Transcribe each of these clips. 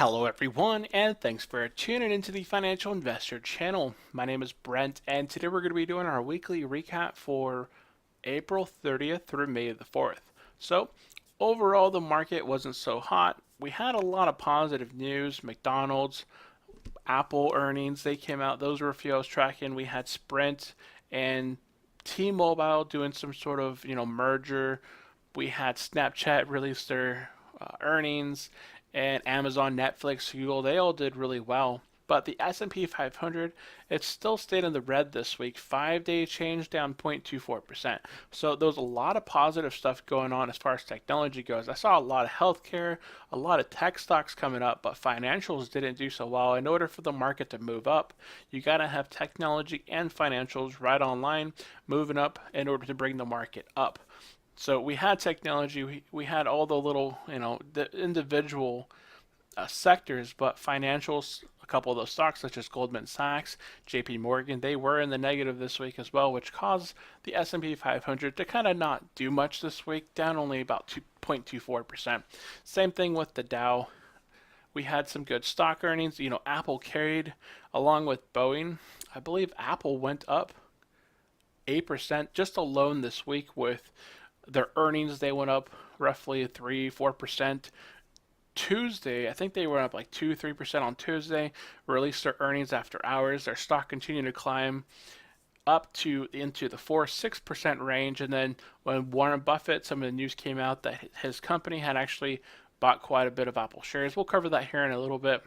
Hello everyone, and thanks for tuning into the Financial Investor channel. My name is Brent, and today we're going to be doing our weekly recap for April 30th through May the 4th. So, overall, the market wasn't so hot. We had a lot of positive news. McDonald's, Apple earnings, they came out. Those were a few I was tracking. We had Sprint and T-Mobile doing some sort of, merger. We had Snapchat release their earnings, and Amazon, Netflix, Google, they all did really well. But the S&P 500, it still stayed in the red this week. 5-day change down 0.24%. So there was a lot of positive stuff going on as far as technology goes. I saw a lot of healthcare, a lot of tech stocks coming up, but financials didn't do so well. In order for the market to move up, you got to have technology and financials right online moving up in order to bring the market up. So we had technology, we had all the little, the individual sectors, but financials, a couple of those stocks such as Goldman Sachs, JP Morgan, they were in the negative this week as well, which caused the S&P 500 to kind of not do much this week, down only about 2.24%. Same thing with the Dow. We had some good stock earnings. Apple carried along with Boeing. I believe Apple went up 8% just alone this week with their earnings. They went up roughly 3-4%. Tuesday, I think they were up like 2-3% on Tuesday, released their earnings after hours. Their stock continued to climb up to into the 4-6% range. And then when Warren Buffett, some of the news came out that his company had actually bought quite a bit of Apple shares. We'll cover that here in a little bit.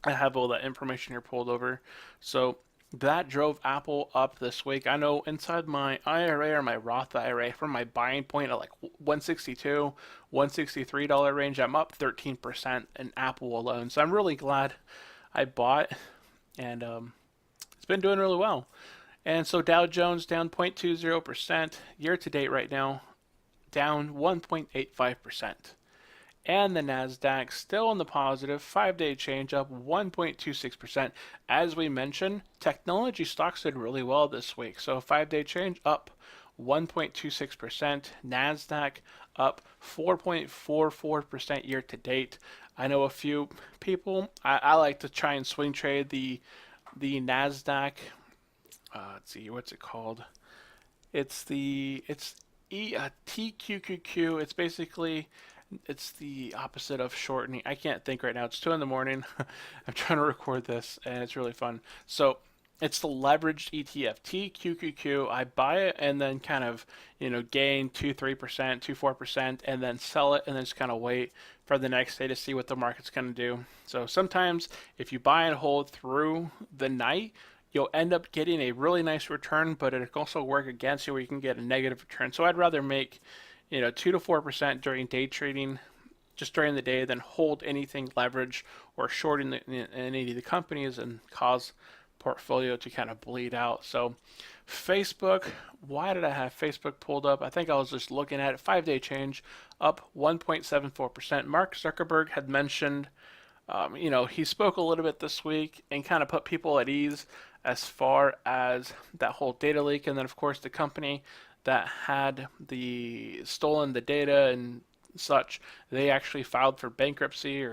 I have all that information here pulled over. So that drove Apple up this week. I know inside my IRA or my Roth IRA, from my buying point at like 162, $163 range, I'm up 13% in Apple alone. So I'm really glad I bought, and it's been doing really well. And so Dow Jones down 0.20%, year to date right now, down 1.85%. And the NASDAQ still in the positive, 5-day change up 1.26%. As we mentioned, technology stocks did really well this week. So 5-day change up 1.26%. NASDAQ up 4.44% year to date. I know a few people, I like to try and swing trade the NASDAQ. Let's see, what's it called? It's TQQQ. It's the opposite of shortening. I can't think right now. It's 2 in the morning. I'm trying to record this, and it's really fun. So it's the leveraged ETF, TQQQ. I buy it and then kind of, gain 2-3%, 2-4%, and then sell it and then just kind of wait for the next day to see what the market's going to do. So sometimes if you buy and hold through the night, you'll end up getting a really nice return, but it can also work against you where you can get a negative return. So I'd rather make 2 to 4% during day trading, just during the day, than hold anything leverage or shorting any of the companies and cause portfolio to kind of bleed out. So Facebook, why did I have Facebook pulled up? I think I was just looking at it. 5-day change up 1.74%. Mark Zuckerberg had mentioned, he spoke a little bit this week and kind of put people at ease as far as that whole data leak. And then, of course, the company that had stolen the data and such, they actually filed for bankruptcy,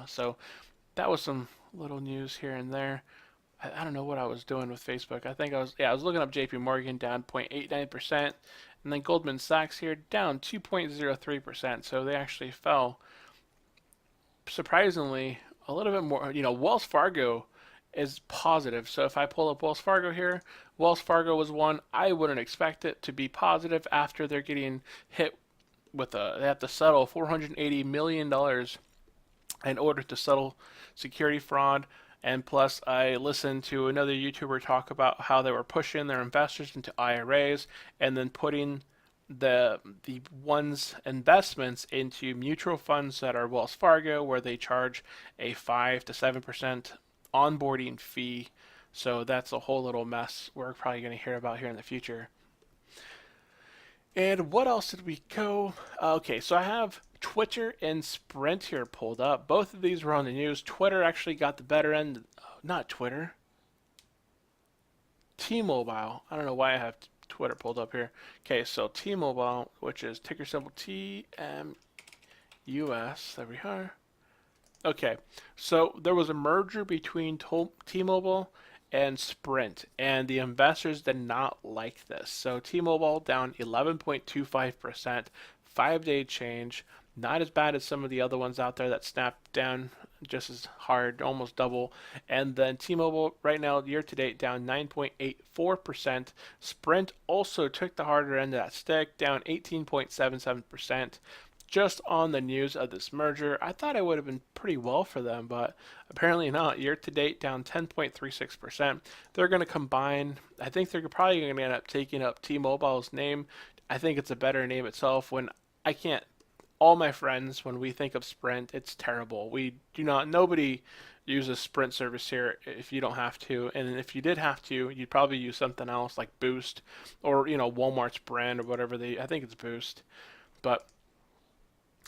so that was some little news here and there. I don't know what I was doing with Facebook. I think I was looking up JP Morgan down 0.89%, and then Goldman Sachs here down 2.03%. So they actually fell surprisingly a little bit more. Wells Fargo is positive. So if I pull up Wells Fargo here, Wells Fargo was one. I wouldn't expect it to be positive after they're getting hit with they have to settle $480 million in order to settle security fraud. And plus, I listened to another YouTuber talk about how they were pushing their investors into IRAs and then putting the one's investments into mutual funds that are Wells Fargo, where they charge a 5 to 7% onboarding fee. So that's a whole little mess we're probably going to hear about here in the future. And what else did we go? Okay, so I have Twitter and Sprint here pulled up. Both of these were on the news. Twitter actually got the better end. Not Twitter. T-Mobile. I don't know why I have Twitter pulled up here. Okay, so T-Mobile, which is ticker symbol TMUS. There we are. Okay, so there was a merger between T-Mobile and Sprint, and the investors did not like this. So T-Mobile down 11.25%, 5-day change, not as bad as some of the other ones out there that snapped down just as hard, almost double. And then T-Mobile right now year to date down 9.84%. Sprint also took the harder end of that stick, down 18.77%. Just on the news of this merger. I thought it would have been pretty well for them, but apparently not. Year to date, down 10.36%. They're going to combine. I think they're probably going to end up taking up T-Mobile's name. I think it's a better name itself. When I can't, all my friends, when we think of Sprint, it's terrible. We do not, nobody uses Sprint service here if you don't have to. And if you did have to, you'd probably use something else like Boost or, Walmart's brand or whatever I think it's Boost. But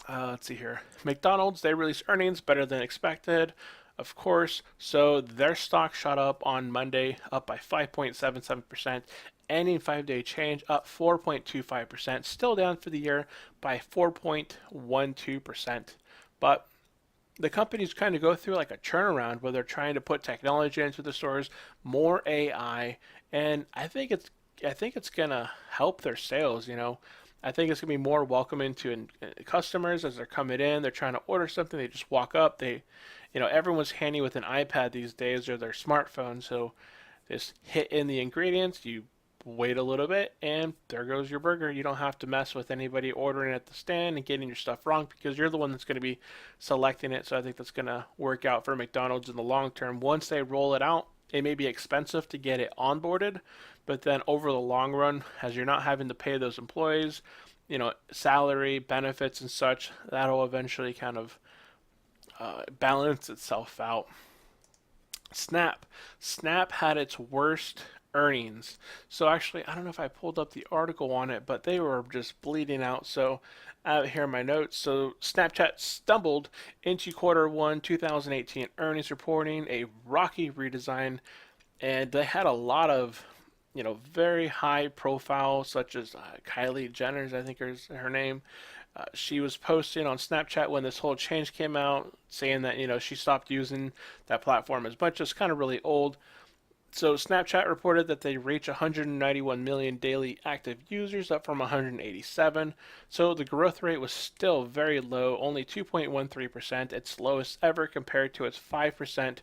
let's see here. McDonald's, they released earnings better than expected, of course. So their stock shot up on Monday, up by 5.77%. Ending 5-day change up 4.25%. Still down for the year by 4.12%. But the companies kind of go through like a turnaround where they're trying to put technology into the stores, more AI, and I think it's gonna help their sales. I think it's gonna be more welcoming to customers as they're coming in. They're trying to order something. They just walk up. Everyone's handy with an iPad these days or their smartphone. So just hit in the ingredients. You wait a little bit, and there goes your burger. You don't have to mess with anybody ordering at the stand and getting your stuff wrong because you're the one that's going to be selecting it. So I think that's going to work out for McDonald's in the long term. Once they roll it out, it may be expensive to get it onboarded, but then over the long run, as you're not having to pay those employees, salary, benefits, and such, that'll eventually kind of balance itself out. Snap had its worst earnings. So actually, I don't know if I pulled up the article on it, but they were just bleeding out. So I have it here in my notes. So Snapchat stumbled into quarter one 2018 earnings reporting, a rocky redesign, and they had a lot of very high profile, such as Kylie Jenner's, I think is her name. She was posting on Snapchat when this whole change came out, saying that she stopped using that platform as much. It's kind of really old. So Snapchat reported that they reach 191 million daily active users, up from 187. So the growth rate was still very low, only 2.13%, its lowest ever compared to its 5%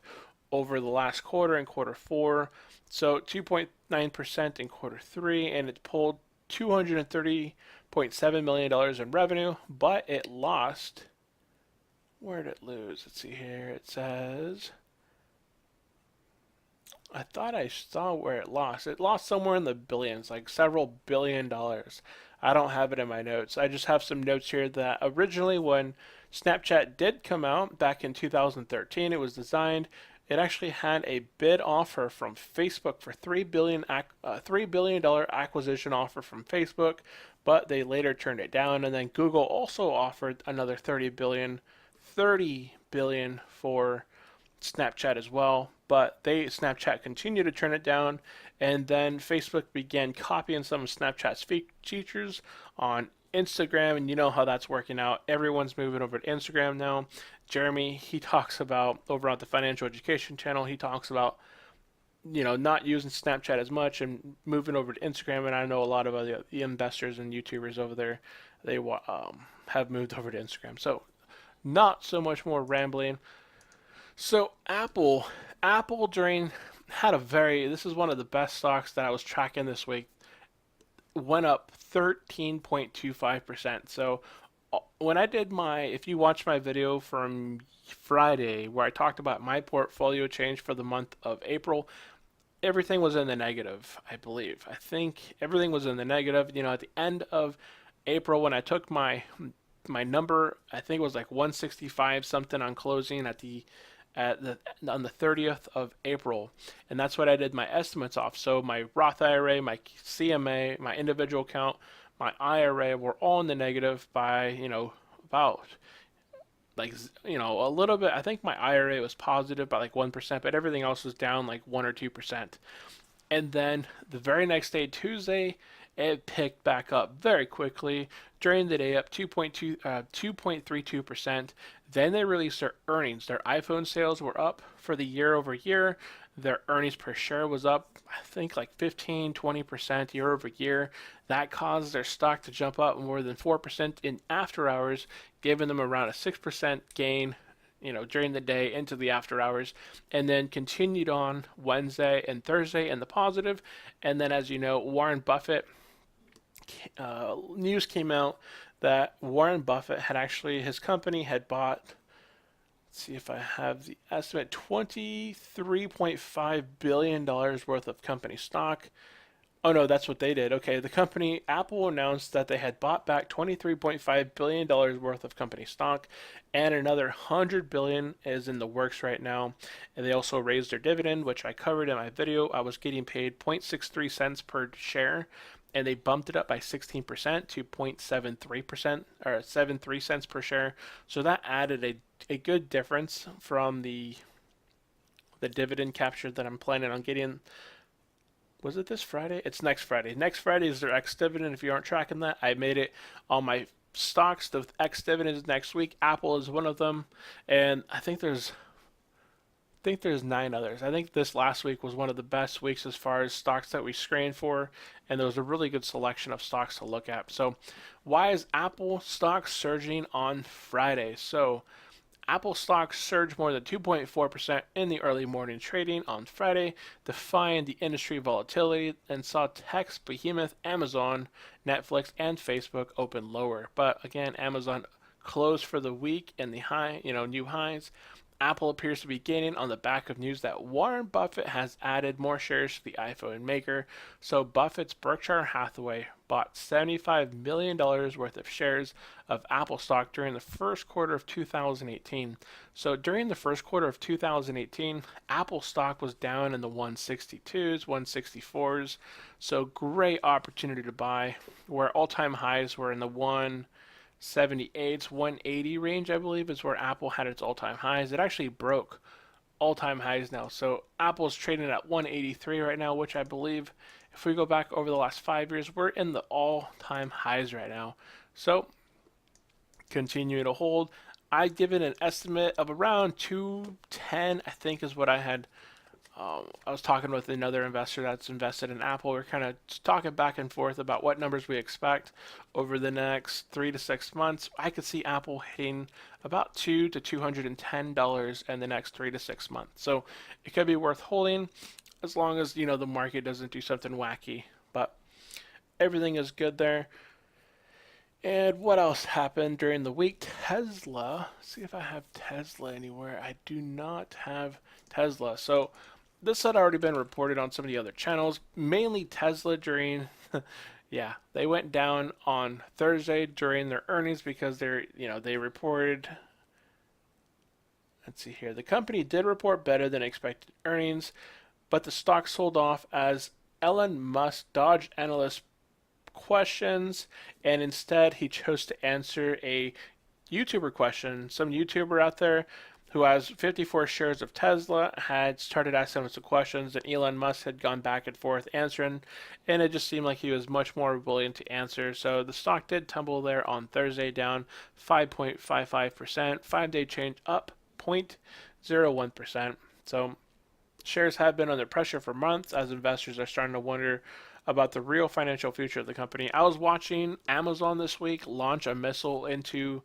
over the last quarter in quarter four. So 2.9% in quarter three, and it pulled $230.7 million in revenue, but it lost. Where did it lose? Let's see here. It says, I thought I saw where it lost. It lost somewhere in the billions, like several $billion. I don't have it in my notes. I just have some notes here that originally when Snapchat did come out back in 2013, it was designed. It actually had a bid offer from Facebook for $3 billion acquisition offer from Facebook, but they later turned it down. And then Google also offered another $30 billion for Snapchat as well, but Snapchat continued to turn it down, and then Facebook began copying some of Snapchat's features on Instagram, and you know how that's working out. Everyone's moving over to Instagram now. Jeremy, he talks about over on the Financial Education channel, he talks about not using Snapchat as much and moving over to Instagram, and I know a lot of other the investors and YouTubers over there, they have moved over to Instagram. So not so much more rambling. So Apple during had a this is one of the best stocks that I was tracking this week. Went up 13.25%. So when I did if you watch my video from Friday where I talked about my portfolio change for the month of April, everything was in the negative, I believe. I think everything was in the negative. At the end of April when I took my number, I think it was like 165 something on closing on the 30th of April, and that's what I did my estimates off. So my Roth IRA, my CMA, my individual account, my IRA were all in the negative by about a little bit. I think my IRA was positive by like 1%, but everything else was down like 1 or 2%. And then the very next day, Tuesday, It picked back up very quickly during the day, up 2.32%. Then they released their earnings. Their iPhone sales were up for the year over year. Their earnings per share was up, I think, like 15-20% year over year. That caused their stock to jump up more than 4% in after hours, giving them around a 6% gain, during the day into the after hours, and then continued on Wednesday and Thursday in the positive. And then, as you know, Warren Buffett, news came out that Warren Buffett had actually, his company had bought, let's see if I have the estimate, $23.5 billion worth of company stock. Oh no, that's what they did. Okay, the company, Apple, announced that they had bought back $23.5 billion worth of company stock, and another $100 billion is in the works right now. And they also raised their dividend, which I covered in my video. I was getting paid 0.63 cents per share, and they bumped it up by 16% to 0.73%, or 73 cents per share. So that added a good difference from the dividend capture that I'm planning on getting. Was it this Friday? It's next Friday. Next Friday is their ex-dividend. If you aren't tracking that, I made it on my stocks. The ex-dividend next week. Apple is one of them, and I think there's 9 others. I think this last week was one of the best weeks as far as stocks that we screened for, and there was a really good selection of stocks to look at. So, why is Apple stock surging on Friday? So, Apple stock surged more than 2.4% in the early morning trading on Friday, defying the industry volatility, and saw tech behemoth Amazon, Netflix, and Facebook open lower. But again, Amazon closed for the week in the new highs. Apple appears to be gaining on the back of news that Warren Buffett has added more shares to the iPhone maker. So Buffett's Berkshire Hathaway bought $75 million worth of shares of Apple stock during the first quarter of 2018. So during the first quarter of 2018, Apple stock was down in the 162s, 164s. So great opportunity to buy, where all-time highs were in the 178, 180 range, I believe, is where Apple had its all-time highs. It actually broke all-time highs now. So Apple's trading at 183 right now, which I believe, if we go back over the last 5 years, we're in the all-time highs right now. So continue to hold. I give it an estimate of around 210, I think, is what I had. I was talking with another investor that's invested in Apple. We're kind of talking back and forth about what numbers we expect over the next 3 to 6 months. I could see Apple hitting about $200 to $210 in the next 3 to 6 months. So it could be worth holding as long as the market doesn't do something wacky. But everything is good there. And what else happened during the week? Tesla. Let's see if I have Tesla anywhere. I do not have Tesla. So this had already been reported on some of the other channels, mainly Tesla during, yeah, they went down on Thursday during their earnings because they reported, let's see here, the company did report better than expected earnings, but the stock sold off as Elon Musk dodged analyst questions, and instead he chose to answer a YouTuber question. Some YouTuber out there who has 54 shares of Tesla had started asking him some questions, and Elon Musk had gone back and forth answering, and it just seemed like he was much more willing to answer. So the stock did tumble there on Thursday, down 5.55%, 5-day change up 0.01%. So shares have been under pressure for months as investors are starting to wonder about the real financial future of the company. I was watching Amazon this week launch a missile into,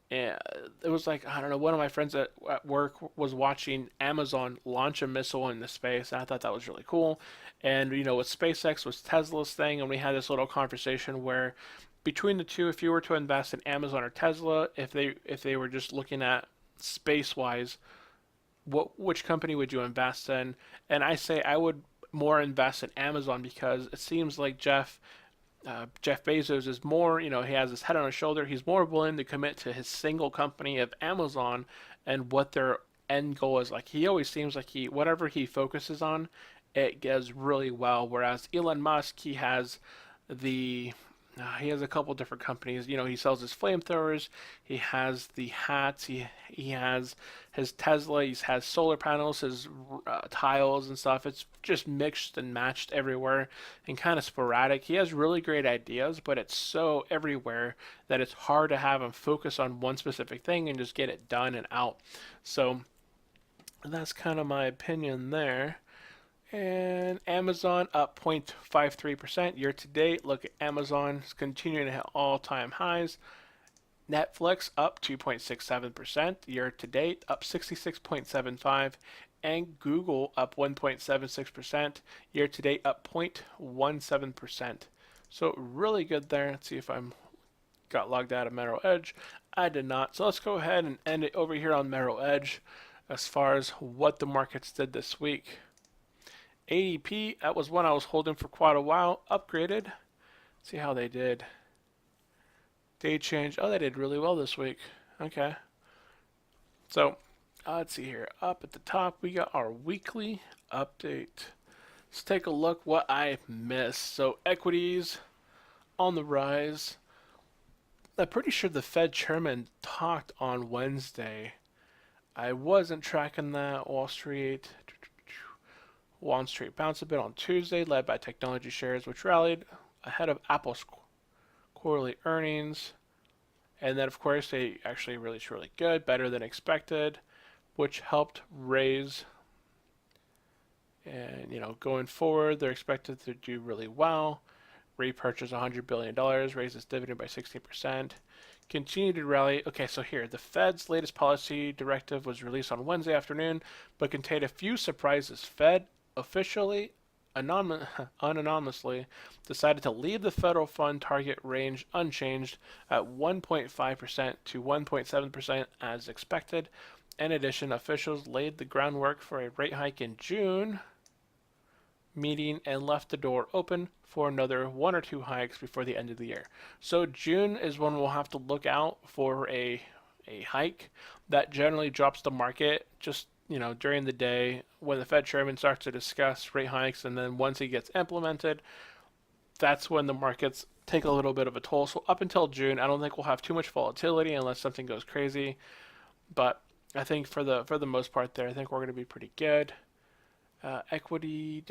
it was like, I don't know, one of my friends at work was watching Amazon launch a missile into space, and I thought that was really cool. And, with SpaceX was Tesla's thing, and we had this little conversation where between the two, if you were to invest in Amazon or Tesla, if they were just looking at space-wise, which company would you invest in? And I say I would more invest in Amazon because it seems like Jeff Bezos is more, he has his head on his shoulder. He's more willing to commit to his single company of Amazon and what their end goal is. Like, he always seems like whatever he focuses on, it does really well. Whereas Elon Musk, he has He has a couple different companies. He sells his flamethrowers. He has the hats. He has his Tesla. He has solar panels, his tiles and stuff. It's just mixed and matched everywhere and kind of sporadic. He has really great ideas, but it's so everywhere that it's hard to have him focus on one specific thing and just get it done and out. So that's kind of my opinion there. And Amazon up 0.53% year to date. Look at Amazon, it's continuing to hit all-time highs. Netflix up 2.67% year to date, up 66.75, and Google up 1.76% year to date, up 0.17%. So really good there. Let's see if I'm got logged out of Merrill Edge. I did not. So let's go ahead and end it over here on Merrill Edge as far as what the markets did this week. ADP, that was one I was holding for quite a while, upgraded. Let's see how they did. Day change. Oh, they did really well this week. Okay. So, let's see here. Up at the top, we got our weekly update. Let's take a look what I missed. So, equities on the rise. I'm pretty sure the Fed chairman talked on Wednesday. I wasn't tracking that. Wall Street bounced a bit on Tuesday, led by technology shares, which rallied ahead of Apple's quarterly earnings. And then, of course, they actually released really good, better than expected, which helped raise. And, going forward, they're expected to do really well. Repurchase $100 billion, raise its dividend by 16%. Continue to rally. Okay, so here, the Fed's latest policy directive was released on Wednesday afternoon, but contained a few surprises. Fed officially, unanimously, decided to leave the federal fund target range unchanged at 1.5% to 1.7% as expected. In addition, officials laid the groundwork for a rate hike in June meeting and left the door open for another one or two hikes before the end of the year. So June is when we'll have to look out for a hike that generally drops the market just during the day when the Fed chairman starts to discuss rate hikes, and then once he gets implemented, that's when the markets take a little bit of a toll. So up until June, I don't think we'll have too much volatility unless something goes crazy. But I think for the most part there, I think we're going to be pretty good. Equity,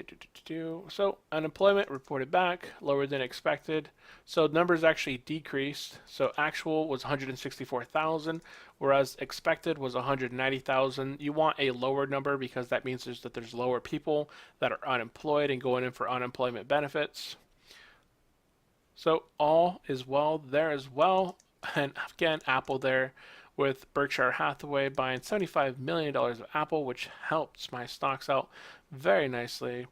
so unemployment reported back lower than expected. So numbers actually decreased. So actual was 164,000, whereas expected was 190,000. You want a lower number because that means there's lower people that are unemployed and going in for unemployment benefits. So all is well there as well. And again, Apple there with Berkshire Hathaway buying $75 million of Apple, which helps my stocks out very nicely.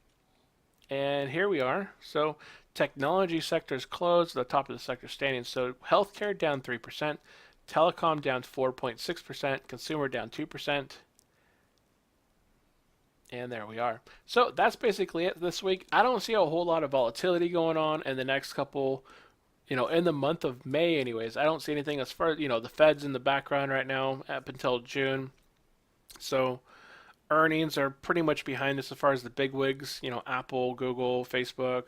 And here we are. So technology sector is closed, the top of the sector standing. So healthcare down 3%, telecom down 4.6%, consumer down 2%. And there we are. So that's basically it this week. I don't see a whole lot of volatility going on in the next couple, in the month of May anyways. I don't see anything as far as, the Fed's in the background right now up until June. So earnings are pretty much behind us as far as the big wigs, Apple, Google, Facebook,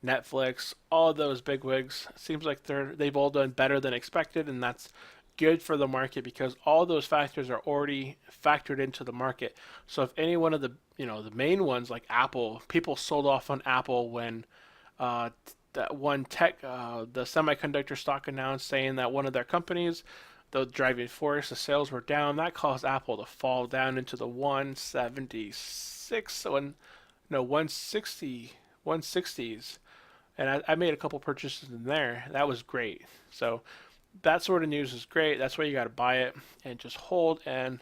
Netflix, all of those big wigs. Seems like they've all done better than expected, and that's good for the market because all those factors are already factored into the market. So if any one of the the main ones like Apple, people sold off on Apple when that one the semiconductor stock announced saying that one of their companies, the driving force, the sales were down. That caused Apple to fall down into the 176, 160s. And I made a couple purchases in there. That was great. So that sort of news is great. That's why you got to buy it and just hold and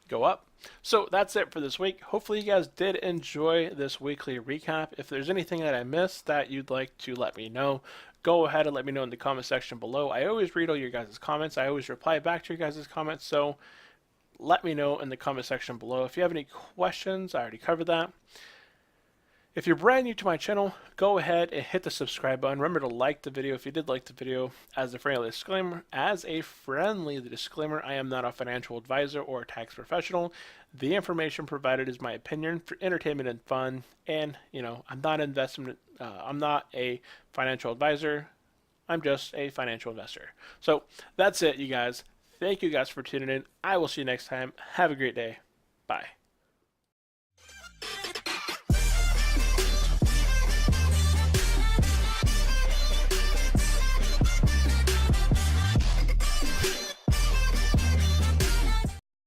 go up. So that's it for this week. Hopefully you guys did enjoy this weekly recap. If there's anything that I missed that you'd like to let me know, go ahead and let me know in the comment section below. I always read all your guys' comments. I always reply back to your guys' comments. So let me know in the comment section below. If you have any questions, I already covered that. If you're brand new to my channel, go ahead and hit the subscribe button. Remember to like the video if you did like the video. As a friendly disclaimer, I am not a financial advisor or a tax professional. The information provided is my opinion for entertainment and fun. And I'm not a financial advisor. I'm just a financial investor. So that's it, you guys. Thank you guys for tuning in. I will see you next time. Have a great day. Bye.